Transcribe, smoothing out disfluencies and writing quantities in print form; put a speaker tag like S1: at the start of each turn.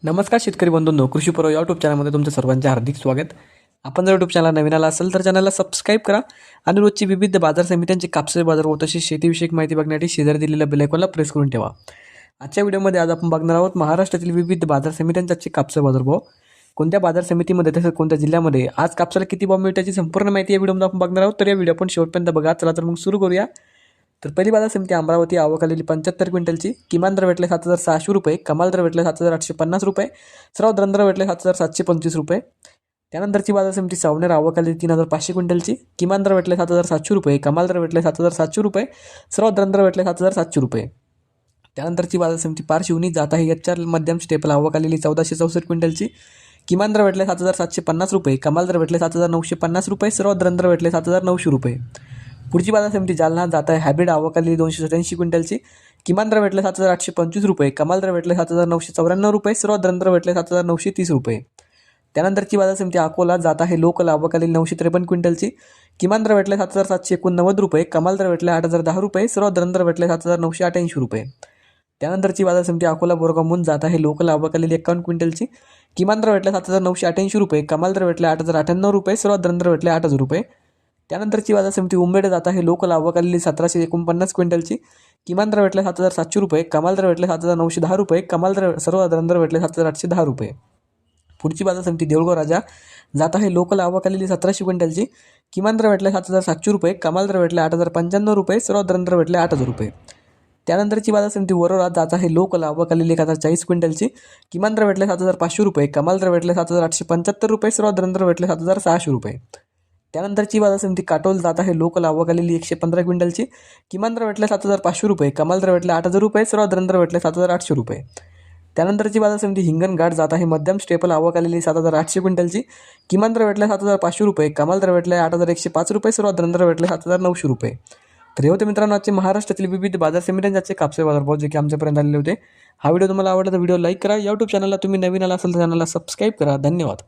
S1: नमस्कार शेतकरी बंधूंनो, कृषी पर्व यूट्यूब चॅनलमध्ये तुमचं सर्वांचे हार्दिक स्वागत. आपण जर यूट्यूब चॅनल नवीन आला असेल तर चॅनलला सबस्क्राईब करा आणि रोजची विविध बाजार समित्यांची कापसाचे बाजार व तशी शेतीविषयक माहिती बघण्यासाठी शेजारी दिलेल्या बेल आयकॉनला प्रेस करून ठेवा. आजच्या व्हिडिओमध्ये आज आपण बघणार आहोत महाराष्ट्रातील विविध बाजार समित्यांचे कापसाचे बाजारभाव, कोणत्या बाजार समितीमध्ये तसेच कोणत्या जिल्ह्यामध्ये आज कापसाला किती भाव मिळते याची संपूर्ण माहिती या व्हिडिओमध्ये आपण बघणार आहोत. तर या व्हिडिओ आपण शेवटपर्यंत बघा. चला तर मग सुरू करूया. तर पहिली बाजार समिती अमरावती, आवक आलेली 75 क्विंटलची. किमान दर भेटले 7,600 रुपये, कमाल दर भेटले 7,850 रुपये, सर्व दर भेटले 7,725 रुपये. त्यानंतरची बाजार समिती सावनेर, आवक आलेली 3,500 क्विंटलची. किमान दर भेटले 7,700 रुपये, कमाल दर भेटले 7,700 रुपये, सर्व दर भेटले 7,700 रुपये. त्यानंतरची बाजार समिती पारशिवनी, जात आहे HR मध्यम स्टेपल, आवक आलेली 1464 क्विंटलची. किमान दर भेटले 7,750 रुपये, कमाल दर भेटले 7,950 रुपये, सर्व दर भेटले 7,900 रुपये. पुढची बाजार समिती जालना, जात आहे हायब्रिड, आवक आलेली 287 क्विंटलची. किमान दर भेटले 7,825 रुपये, कमाल दर भेटले 7,994 रुपये, सर्व दर भेटले 7,930 रुपये. त्यानंतरची बाजार समिती अकोला, जात आहे लोकल, आवक आलेली 953 क्विंटलची. किमान दर भेटले 7,789 रुपये, कमाल दर भेटले 8,010 रुपये, सर्व दर भेटले 7,988 रुपये. त्यानंतरची बाजार समिती अकोला बोरगाव, जात आहे लोकल, आवक आलेली 51 क्विंटलची. किमान दर भेटले 7,988 रुपये, कमाल दर भेटले 8,098 रुपये, सर्व दर भेटले 8,000 रुपये. त्यानंतरची बाजार समिती उंबेड, जात आहे लोकल, आवक आलेली 1,749 क्विंटलची. किमान दर भेटले 7,700 रुपये, कमाल दर भेटले 7,910 रुपये, कमाल दर सर्व दर भेटले 7,810 रुपये. पुढची बाजार समिती देऊळगाव राजा, जात आहे लोकल, आवक आलेली 1,700 क्विंटलची. किमान दर भेटले 7,700 रुपये, कमाल दर भेटले 8,095 रुपये, सर्व दर भेटले 8,000 रुपये. त्यानंतरची बाजार समिती वरोरा, जात आहे लोकल, आवक आलेली 1,040 क्विंटलची. किमान दर भेटले 7,500 रुपये, कमाल दर भेटले 7,875 रुपये, सर्व दर भेटले 7,600 रुपये. त्यानंतरची बाजार समिती काटोल, जात आहे लोकल, आवक आलेली 115 क्विंटलची. किमान दर भेटले 7,500 रुपये, कमाल दर भेटले 8,000 रुपये, सर्व दर भेटले 7,800 रुपये. त्यानंतरची बाजार समिती हिंगणघाट, जात आहे मध्यम स्टेपल, आवक आलेली 7,800 क्विंटलची. किमान दर भेटले 7,500 रुपये, कमाल दर भेटले 8,105 रुपये, सर्व दर भेटले 7,900 रुपये. तर हे होते मित्रांनो आजचे महाराष्ट्रातील विविध बाजार समित्यांचे कापसाचे बाजारभाव जे की आमच्यापर्यंत आलेले होते. हा व्हिडिओ तुम्हाला आवडला तर व्हिडिओ लाईक करा. यूट्यूब चॅनलला तुम्ही नवीन आला असेल तर चॅनलला सबस्क्राईब करा. धन्यवाद.